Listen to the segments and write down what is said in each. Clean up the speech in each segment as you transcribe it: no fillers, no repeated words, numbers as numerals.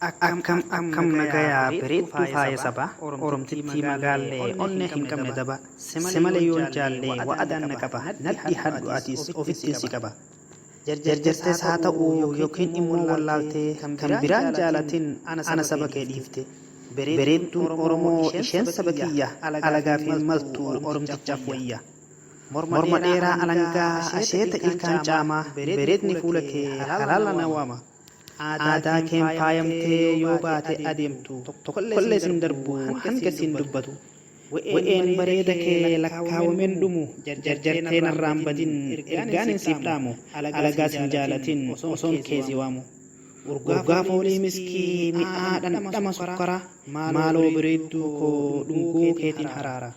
Akkam nagayaa bareedduu faaya saba Oromtitti magaallee onne hin qabne daba simale yoon jaallee wa'adaan na qaba nadhi hadhu atis ofitti si qaba jarjartees haa ta'u yookiin immoo wallaaltee kan biraan jaalatin ana saba kee dhiifte bareedduun Oromoo isheen saba kiyya alagaa fi maltu Oromtichaaf wayya morma dheeraa alangaa asheeta ilkaan caamaa bareedni fuula kee halaala na waama aadaa keen faayamtee yoo baate adeemtu tokkollee sin darbu hanga sin dubbatu wa'een bareeda kee lakkaawameen dhumu jarjartee narraan badin ergaan hin siif dhaamu alagaa sin jaalatin osoon keezi waamu urgaa foolii miskii mi'aa dhandhama sukkaraa maaloo bareedduu koo dhungoo keetiin haraara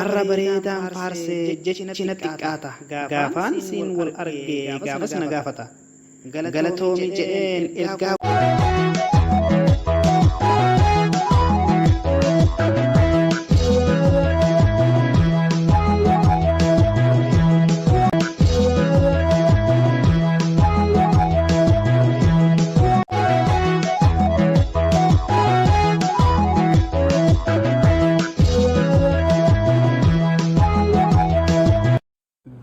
arra bareedaan faarsee jechina xiqqaata gaafaan siin wal argee gaafas na gaafata galatoomi jedheen ergaa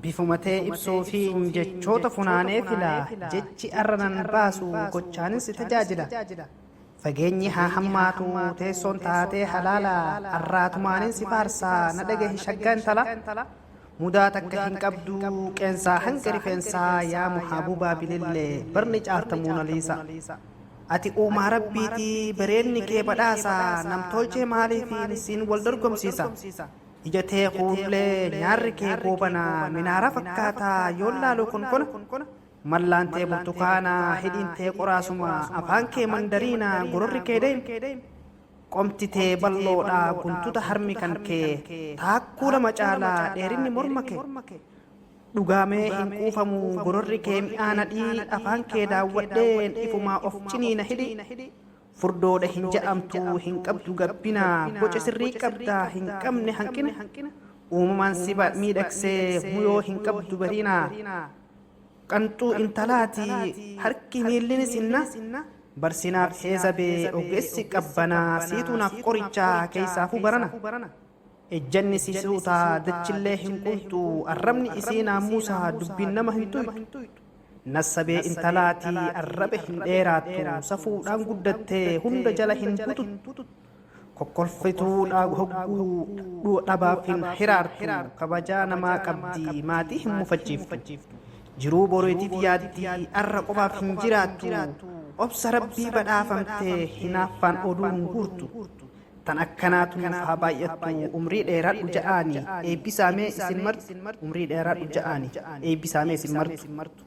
bifumatee ibsuu fi jechoota funaanee fila jechi arranan baasu gochaanis tajaajila fageenyi haa hammaatu teessoon taatee halaala arraatumaanin si faarsaa na dhagahi shaggaan tala mudaa takka hin qabdu qeensaa hanga rifeensaa yaa muhaabubaa bilillee barni caaltamuu naliisa ati uumaa rabbiitii bareedni kee badhaasaa namtolchee maaliifiin siin wal dorgomsiisa ijatee kuullee nyaarri kee goobanaa minaara fakkaataa yoon laalu konkona mallaantee burtukaana hidhiintee qoraasuma afaan kee mandariina gororri kee deem qomtitee balloodhaa guntuta harmi kan kee taakkuu lama caalaa dheerinni morma kee dhugaamee hin quufamu gororri kee mi'aanadhii afaan kee daawwadheen ifumaa of ciniina hidhi furdoodha hin jedhamtu hin qabdu gabbina boca sirrii qabda hin qabne hanqina uumamaan si miidhagsee muyoo hin qabdu bariina qanxuu intalaati harki miillinis inna barsinaaf heezabee ogeessi qabbanaa siituunaaf qorichaa keessaafuu barana ejjanni si suutaa dachillee hin qunxu arrabni isii naamuusaa dubbiin nama hin tuytu nassabee intalaatii arrabe hin dheeraattu safuudhaan guddattee hunda jala hin bututtu kokkolfituudha hogguu dhabaaf hin hiraartu kabajaa namaa qabdi maatii hin mufachiiftu jiruu boriitiif yaaddi arra qofaaf hin jiraattu obsa rabbii badhaafamtee hinaaffaan oduun guurtu tan akkanaatu nuuf haa baay'attu umrii dheeraadhu ja'aani eebbisaamee isin martu umrii dheeraadhu ja'aani eebbisaamee isin martu